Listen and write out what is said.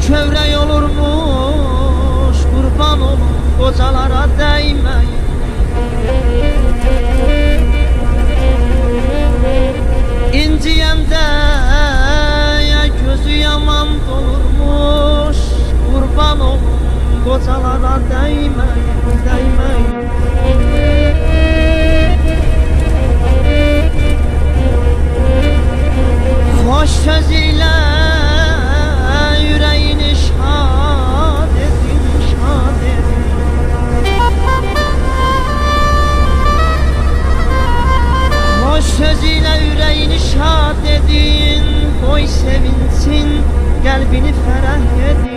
kövrək olurmuş, qurban olum qocalara dəyməyin. İnciyəndə gözü yaman dolurmuş, qurban olum qocalara dəyməyin, dəyməyin. Xoş söz ilə ürəyini şad edin, şad edin. Xoş söz ilə ürəyini şad edin, qoy sevinsin, qəlbini fərəh edin.